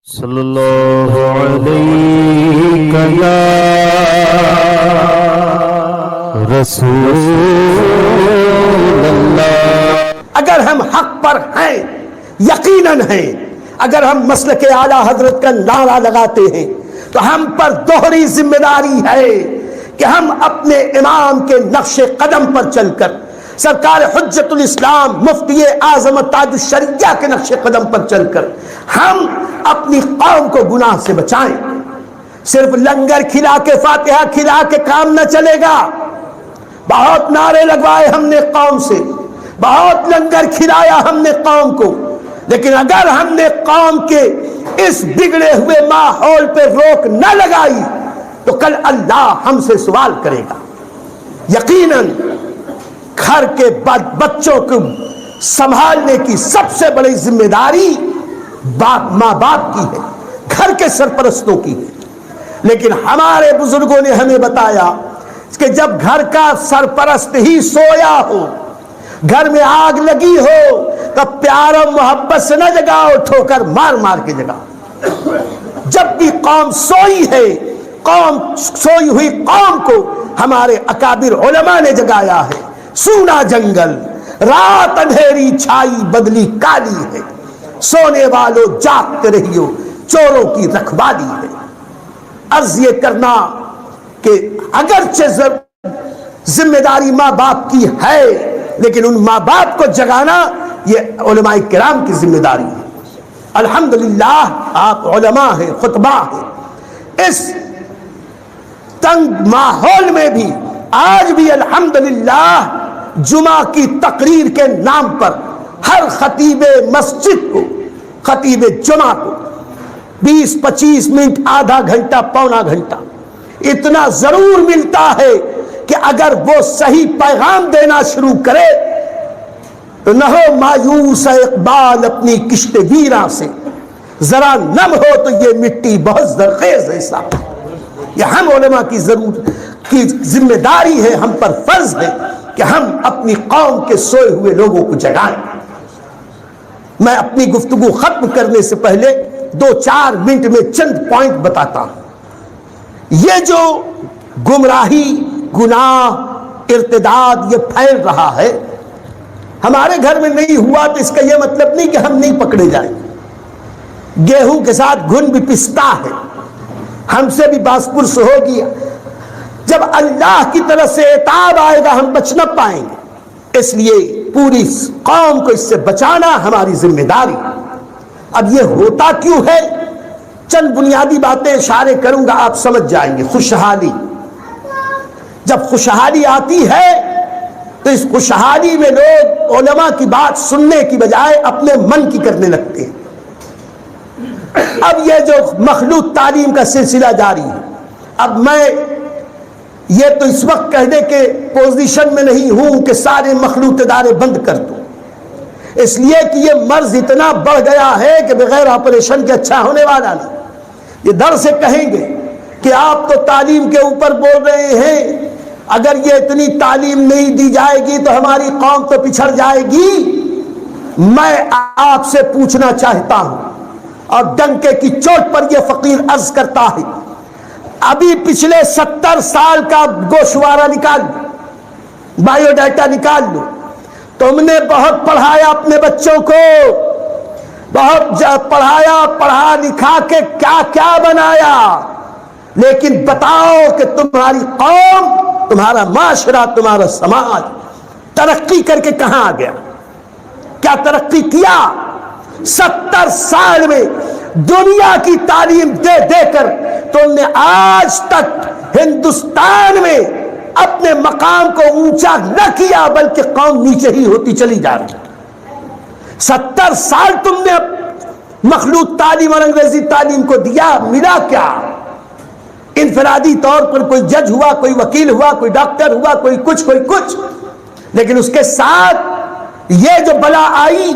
صلی اللہ علیہ یا رسول اللہ۔ اگر ہم حق پر ہیں، یقیناً ہیں، اگر ہم مسلک اعلیٰ حضرت کا نعرہ لگاتے ہیں تو ہم پر دوہری ذمہ داری ہے کہ ہم اپنے امام کے نقش قدم پر چل کر، سرکار حجت الاسلام مفتی اعظم تاج الشریعہ کے نقش قدم پر چل کر ہم اپنی قوم کو گناہ سے بچائیں۔ صرف لنگر کھلا کے، فاتحہ کھلا کے کام نہ چلے گا۔ بہت نعرے لگوائے ہم نے قوم سے، بہت لنگر کھلایا ہم نے قوم کو، لیکن اگر ہم نے قوم کے اس بگڑے ہوئے ماحول پہ روک نہ لگائی تو کل اللہ ہم سے سوال کرے گا۔ یقیناً گھر کے بچوں کو سنبھالنے کی سب سے بڑی ذمہ داری ماں باپ کی ہے، گھر کے سرپرستوں کی ہے، لیکن ہمارے بزرگوں نے ہمیں بتایا کہ جب گھر کا سرپرست ہی سویا ہو، گھر میں آگ لگی ہو، تب پیار و محبت سے نہ جگاؤ، ٹھوکر مار مار کے جگاؤ۔ جب بھی قوم سوئی ہے، سوئی ہوئی قوم کو ہمارے اکابر علماء نے جگایا ہے۔ سونا جنگل، رات اندھیری چھائی بدلی کالی ہے، سونے والوں جاگتے رہیو، چوروں کی رکھوالی ہے۔ عرض یہ کرنا کہ اگرچہ ذمہ داری ماں باپ کی ہے، لیکن ان ماں باپ کو جگانا یہ علماء کرام کی ذمہ داری ہے۔ الحمدللہ آپ علماء ہیں، خطبہ ہیں، اس تنگ ماحول میں بھی آج بھی الحمدللہ جمعہ کی تقریر کے نام پر ہر خطیب مسجد کو، خطیب جمعہ کو 20-25 منٹ، آدھا گھنٹہ، پونا گھنٹہ اتنا ضرور ملتا ہے کہ اگر وہ صحیح پیغام دینا شروع کرے تو نہ ہو مایوس اقبال اپنی کشت ویراں سے، ذرا نم ہو تو یہ مٹی بہت زرخیز ہے۔ صاحب یہ ہم علماء کی ذمہ داری ہے، ہم پر فرض ہے کہ ہم اپنی قوم کے سوئے ہوئے لوگوں کو جگائیں۔ میں اپنی گفتگو ختم کرنے سے پہلے 2-4 منٹ میں چند پوائنٹ بتاتا ہوں۔ یہ جو گمراہی، گناہ، ارتداد یہ پھیل رہا ہے، ہمارے گھر میں نہیں ہوا تو اس کا یہ مطلب نہیں کہ ہم نہیں پکڑے جائیں۔ گیہوں کے ساتھ گھن بھی پستا ہے، ہم سے بھی باس پرس ہوگی۔ جب اللہ کی طرف سے عتاب آئے گا ہم بچ نہ پائیں گے، اس لیے پوری قوم کو اس سے بچانا ہماری ذمہ داری۔ اب یہ ہوتا کیوں ہے، چند بنیادی باتیں اشارے کروں گا، آپ سمجھ جائیں گے۔ خوشحالی، جب خوشحالی آتی ہے تو اس خوشحالی میں لوگ علماء کی بات سننے کی بجائے اپنے من کی کرنے لگتے ہیں۔ اب یہ جو مخلوط تعلیم کا سلسلہ جاری ہے، اب میں یہ تو اس وقت کہنے کے پوزیشن میں نہیں ہوں کہ سارے مخلوط ادارے بند کر دوں، اس لیے کہ یہ مرض اتنا بڑھ گیا ہے کہ بغیر آپریشن کے اچھا ہونے والا نہیں۔ یہ در سے کہیں گے کہ آپ تو تعلیم کے اوپر بول رہے ہیں، اگر یہ اتنی تعلیم نہیں دی جائے گی تو ہماری قوم تو پچھڑ جائے گی۔ میں آپ سے پوچھنا چاہتا ہوں اور ڈنکے کی چوٹ پر یہ فقیر عرض کرتا ہے، ابھی پچھلے 70 سال کا گوشوارہ نکال لو، بائیو ڈیٹا نکال لو۔ تم نے بہت پڑھایا اپنے بچوں کو، بہت پڑھایا، پڑھا لکھا کے کیا کیا بنایا، لیکن بتاؤ کہ تمہاری قوم، تمہارا معاشرہ، تمہارا سماج ترقی کر کے کہاں آ گیا؟ کیا ترقی کیا؟ 70 سال میں دنیا کی تعلیم دے دے کر تم نے آج تک ہندوستان میں اپنے مقام کو اونچا نہ کیا، بلکہ قوم نیچے ہی ہوتی چلی جا رہی ہے۔ 70 سال تم نے مخلوط تعلیم اور انگریزی تعلیم کو دیا، ملا کیا؟ انفرادی طور پر کوئی جج ہوا، کوئی وکیل ہوا، کوئی ڈاکٹر ہوا، کوئی کچھ کوئی کچھ، لیکن اس کے ساتھ یہ جو بلا آئی،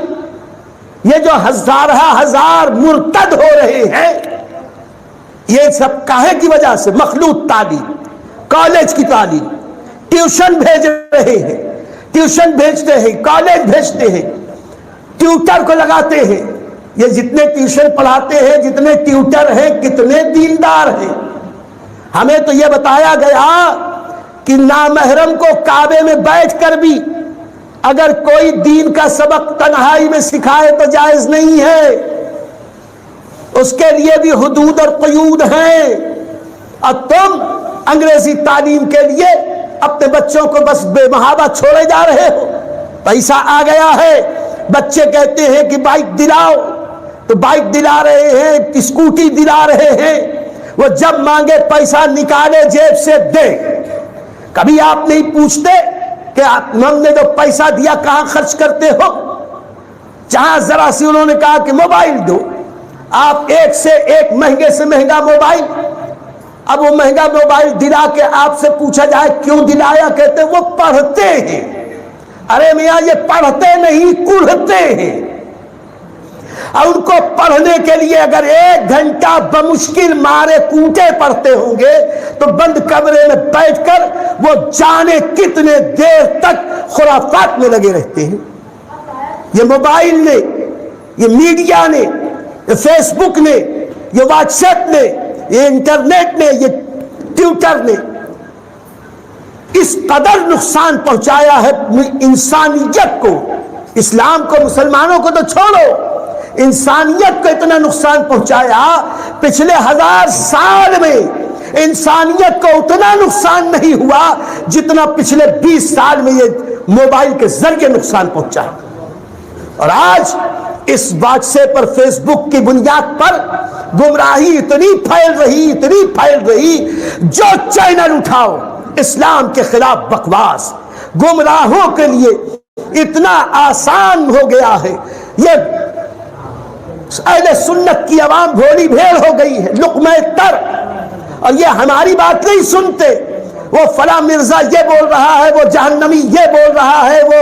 یہ جو ہزارہ ہزار مرتد ہو رہے ہیں، یہ سب کاہے کی وجہ سے؟ مخلوط تعلیم، کالج کی تعلیم، ٹیوشن بھیج رہے ہیں، ٹیوشن بھیجتے ہیں، کالج بھیجتے ہیں، ٹیوٹر کو لگاتے ہیں۔ یہ جتنے ٹیوشن پڑھاتے ہیں، جتنے ٹیوٹر ہیں، کتنے دیندار ہیں؟ ہمیں تو یہ بتایا گیا کہ نامحرم کو کعبے میں بیٹھ کر بھی اگر کوئی دین کا سبق تنہائی میں سکھائے تو جائز نہیں ہے، اس کے لیے بھی حدود اور قیود ہیں۔ اور تم انگریزی تعلیم کے لیے اپنے بچوں کو بس بے محابہ چھوڑے جا رہے ہو۔ پیسہ آ گیا ہے، بچے کہتے ہیں کہ بائک دلاؤ تو بائک دلا رہے ہیں، اسکوٹی دلا رہے ہیں، وہ جب مانگے پیسہ نکالے جیب سے دے۔ کبھی آپ نہیں پوچھتے کہ ہم نے جو پیسہ دیا کہاں خرچ کرتے ہو؟ جہاں ذرا سی انہوں نے کہا کہ موبائل دو، آپ ایک سے ایک مہنگے سے مہنگا موبائل، اب وہ مہنگا موبائل دلا کے آپ سے پوچھا جائے کیوں دلایا، کہتے وہ پڑھتے ہیں۔ ارے میاں یہ پڑھتے نہیں، کڑھتے ہیں۔ اور ان کو پڑھنے کے لیے اگر 1 گھنٹہ بمشکل مارے کوٹے پڑھتے ہوں گے تو بند کمرے میں بیٹھ کر وہ جانے کتنے دیر تک خرافات میں لگے رہتے ہیں۔ یہ موبائل نے، یہ میڈیا نے، یہ فیس بک نے، یہ واٹس ایپ نے، یہ انٹرنیٹ نے، یہ ٹویٹر نے اس قدر نقصان پہنچایا ہے انسانیت کو، اسلام کو، مسلمانوں کو تو چھوڑو، انسانیت کو اتنا نقصان پہنچایا۔ پچھلے 1000 سال میں انسانیت کو اتنا نقصان نہیں ہوا جتنا پچھلے 20 سال میں یہ موبائل کے ذریعے نقصان پہنچا۔ اور آج اس واٹس ایپ پر، فیس بک کی بنیاد پر گمراہی اتنی پھیل رہی، جو چینل اٹھاؤ اسلام کے خلاف بکواس، گمراہوں کے لیے اتنا آسان ہو گیا ہے۔ یہ اہل سنت کی عوام بھولی بھیڑ ہو گئی ہے، لقمہ تر، اور یہ ہماری بات نہیں سنتے۔ وہ فلاں مرزا یہ بول رہا ہے، وہ جہنمی یہ بول رہا ہے، وہ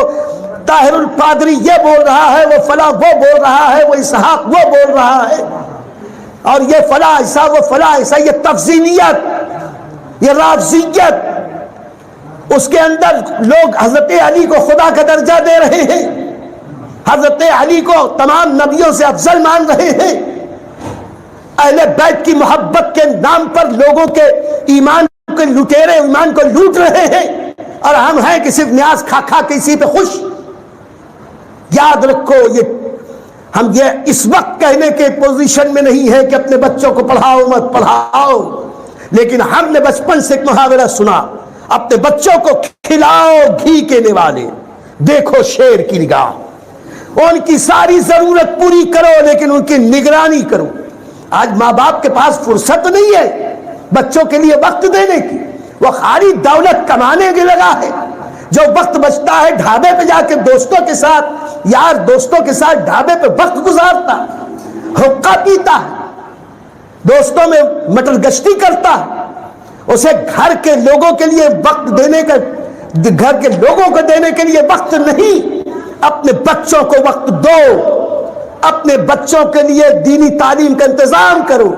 طاہر القادری یہ بول رہا ہے، وہ فلاں وہ بول رہا ہے، وہ اسحاق وہ بول رہا ہے، اور یہ فلاں ایسا، وہ فلاں ایسا۔ یہ تفضیلیت، یہ رافضیت، اس کے اندر لوگ حضرت علی کو خدا کا درجہ دے رہے ہیں، حضرت علی کو تمام نبیوں سے افضل مان رہے ہیں، اہل بیت کی محبت کے نام پر لوگوں کے ایمان کے لٹیرے ایمان کو لوٹ رہے ہیں، اور ہم ہیں کہ صرف نیاز کھا کھا کے اسی پہ خوش۔ یاد رکھو، ہم یہ اس وقت کہنے کے پوزیشن میں نہیں ہے کہ اپنے بچوں کو پڑھاؤ مت پڑھاؤ، لیکن ہم نے بچپن سے ایک محاورہ سنا، اپنے بچوں کو کھلاؤ گھی کے نوالے، دیکھو شیر کی نگاہ، ان کی ساری ضرورت پوری کرو لیکن ان کی نگرانی کرو۔ آج ماں باپ کے پاس فرصت نہیں ہے بچوں کے لیے وقت دینے کی، وہ خالی دولت کمانے کے لگا ہے۔ جو وقت بچتا ہے ڈھابے پہ جا کے دوستوں کے ساتھ، یار دوستوں کے ساتھ ڈھابے پہ وقت گزارتا، حقہ پیتا ہے، دوستوں میں مٹر گشتی کرتا ہے، اسے گھر کے لوگوں کے لیے وقت دینے کا، گھر کے لوگوں کو دینے کے لیے وقت نہیں۔ اپنے بچوں کو وقت دو، اپنے بچوں کے لیے دینی تعلیم کا انتظام کرو،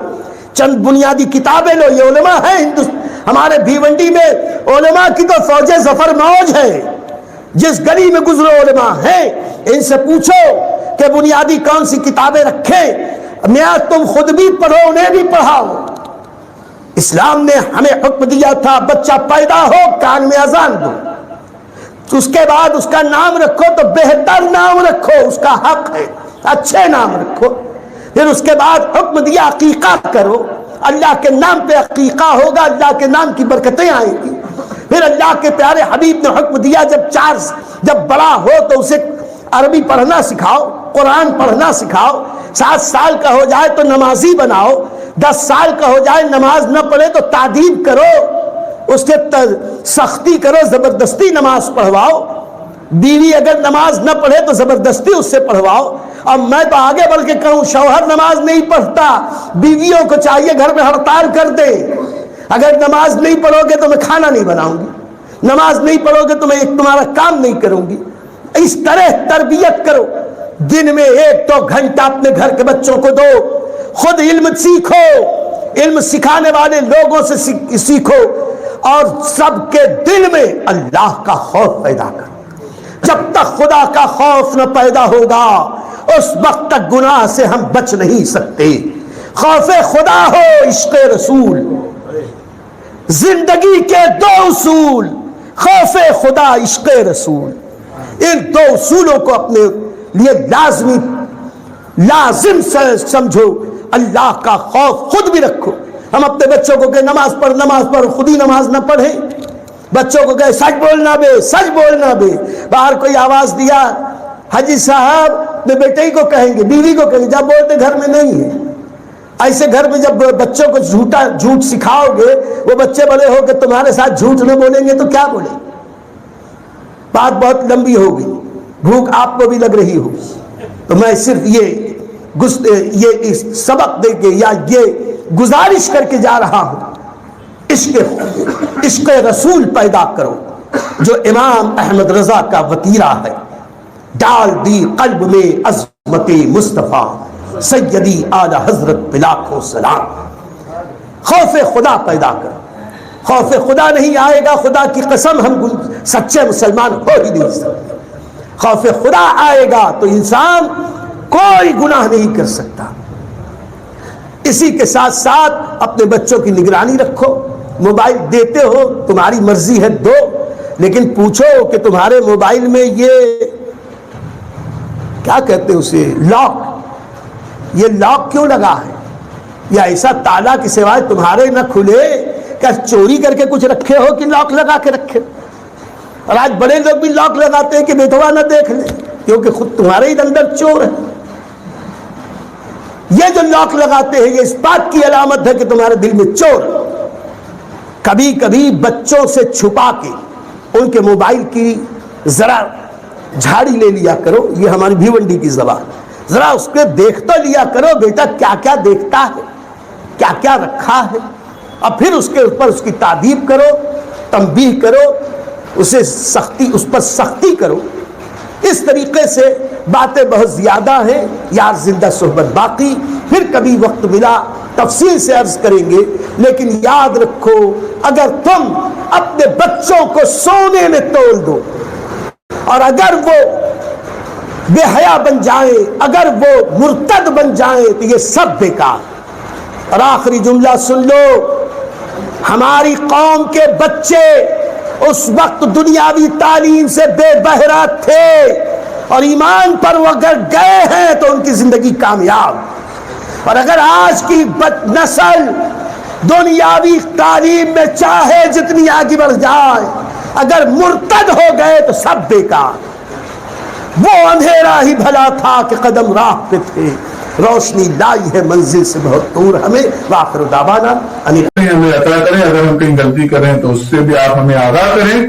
چند بنیادی کتابیں لو۔ یہ علماء ہیں ہمارے بھیونڈی میں، علماء کی تو فوج ظفر موج ہے، جس گلی میں گزرو علماء ہیں، ان سے پوچھو کہ بنیادی کون سی کتابیں رکھیں، میاں تم خود بھی پڑھو انہیں بھی پڑھاؤ۔ اسلام نے ہمیں حکم دیا تھا بچہ پیدا ہو کان میں اذان دو، اس کے بعد اس کا نام رکھو تو بہتر نام رکھو، اس کا حق ہے، اچھے نام رکھو۔ پھر اس کے بعد حکم دیا عقیقہ کرو، اللہ کے نام پہ عقیقہ ہوگا، اللہ کے نام کی برکتیں آئیں گی۔ پھر اللہ کے پیارے حبیب نے حکم دیا جب بڑا ہو تو اسے عربی پڑھنا سکھاؤ، قرآن پڑھنا سکھاؤ، 7 سال کا ہو جائے تو نمازی بناؤ، 10 سال کا ہو جائے نماز نہ پڑھے تو تعدیب کرو، اس کے سختی کرو، زبردستی نماز پڑھواؤ۔ بیوی اگر نماز نہ پڑھے تو زبردستی اس سے پڑھواؤ۔ اب میں تو آگے بڑھ کے کہوں، شوہر نماز نہیں پڑھتا، بیویوں کو چاہیے گھر میں ہڑتال کر دے، اگر نماز نہیں پڑھو گے تو میں کھانا نہیں بناؤں گی، نماز نہیں پڑھو گے تو میں تمہارا کام نہیں کروں گی۔ اس طرح تربیت کرو، دن میں 1-2 گھنٹہ اپنے گھر کے بچوں کو دو، خود علم سیکھو، علم سکھانے والے لوگوں سے سیکھو اور سب کے دل میں اللہ کا خوف پیدا کرو۔ جب تک خدا کا خوف نہ پیدا ہوگا اس وقت تک گناہ سے ہم بچ نہیں سکتے۔ خوف خدا ہو، عشق رسول، زندگی کے دو اصول، خوف خدا، عشق رسول، ان دو اصولوں کو اپنے لیے لازم سمجھو۔ اللہ کا خوف خود بھی رکھو۔ ہم اپنے بچوں کو کہ نماز پڑھ، خود ہی نماز نہ پڑھیں۔ بچوں کو کہ سچ بولنا بے، باہر کوئی آواز دیا، حاجی صاحب اپنے بیٹے کو کہیں گے، بیوی کو کہیں گے، جب بولتے گھر میں نہیں ہے۔ ایسے گھر میں جب بچوں کو جھوٹ سکھاؤ گے، وہ بچے بڑے ہو کہ تمہارے ساتھ جھوٹ نہ بولیں گے تو کیا بولیں؟ بات بہت لمبی ہوگی، بھوک آپ کو بھی لگ رہی ہو، تو میں صرف یہ سبق دے کے یا یہ گزارش کر کے جا رہا ہوں، عشق رسول پیدا کرو جو امام احمد رضا کا وتیرہ ہے۔ ڈال دی قلب میں عظمت مصطفیٰ، سیدی اعلی حضرت بلاکھوں سلام۔ خوف خدا پیدا کرو۔ خوف خدا نہیں آئے گا، خدا کی قسم ہم سچے مسلمان ہو ہی نہیں سکتے۔ خوف خدا آئے گا تو انسان کوئی گناہ نہیں کر سکتا۔ اسی کے ساتھ ساتھ اپنے بچوں کی نگرانی رکھو۔ موبائل دیتے ہو تمہاری مرضی ہے، دو، لیکن پوچھو کہ تمہارے موبائل میں یہ کیا کہتے ہیں اسے، یہ لاک کیوں لگا ہے؟ یا ایسا تالا کہ سوائے تمہارے نہ کھلے؟ کیا چوری کر کے کچھ رکھے ہو کہ لاک لگا کے رکھے؟ اور آج بڑے لوگ بھی لاک لگاتے ہیں کہ بیٹوا نہ دیکھ لیں، کیونکہ خود تمہارے ہی اندر چور ہے۔ یہ جو لاک لگاتے ہیں یہ اس بات کی علامت ہے کہ تمہارے دل میں چور ہے۔ کبھی کبھی بچوں سے چھپا کے ان کے موبائل کی ذرا جھاڑی لے لیا کرو، یہ ہماری بھیونڈی کی زبان، ذرا اس کے دیکھ تو لیا کرو بیٹا کیا کیا دیکھتا ہے، کیا کیا رکھا ہے، اور پھر اس کے اوپر اس کی تعدیب کرو، تنبیہ کرو، اس پر سختی کرو۔ اس طریقے سے باتیں بہت زیادہ ہیں، یار زندہ صحبت باقی، پھر کبھی وقت ملا تفصیل سے عرض کریں گے۔ لیکن یاد رکھو اگر تم اپنے بچوں کو سونے میں تول دو اور اگر وہ بے حیا بن جائیں، اگر وہ مرتد بن جائیں تو یہ سب بیکار۔ اور آخری جملہ سن لو، ہماری قوم کے بچے اس وقت دنیاوی تعلیم سے بے بہرا تھے اور ایمان پر وہ اگر گئے ہیں تو ان کی زندگی کامیاب۔ اور اگر آج کی نسل دنیاوی تعلیم میں چاہے جتنی آگے بڑھ جائے، اگر مرتد ہو گئے تو سب بیکار۔ وہ اندھیرا ہی بھلا تھا کہ قدم راہ پہ تھے، روشنی لائی ہے منزل سے بہت دور ہمیں۔ وآخر دعوانا ہمیں عطا کریں، اگر ہم کہیں غلطی کریں تو اس سے بھی آپ ہمیں آگاہ کریں،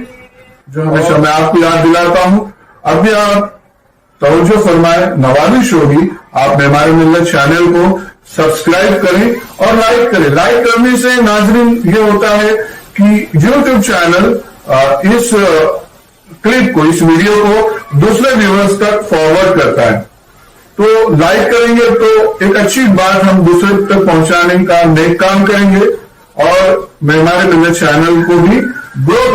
جو ہمیشہ میں آپ کو یاد دلاتا ہوں۔ اب بھی آپ توجہ فرمائیں، نوازش ہوگی آپ معمار ملت چینل کو سبسکرائب کریں اور لائک کریں۔ لائک کرنے سے ناظرین یہ ہوتا ہے کہ یوٹیوب چینل اس کلپ کو، اس ویڈیو کو دوسرے ویورز تک فارورڈ کرتا ہے، تو لائک کریں گے تو ایک اچھی بات ہم دوسرے تک پہنچانے کا نیک کام کریں گے اور معمار ملت چینل کو بھی گرو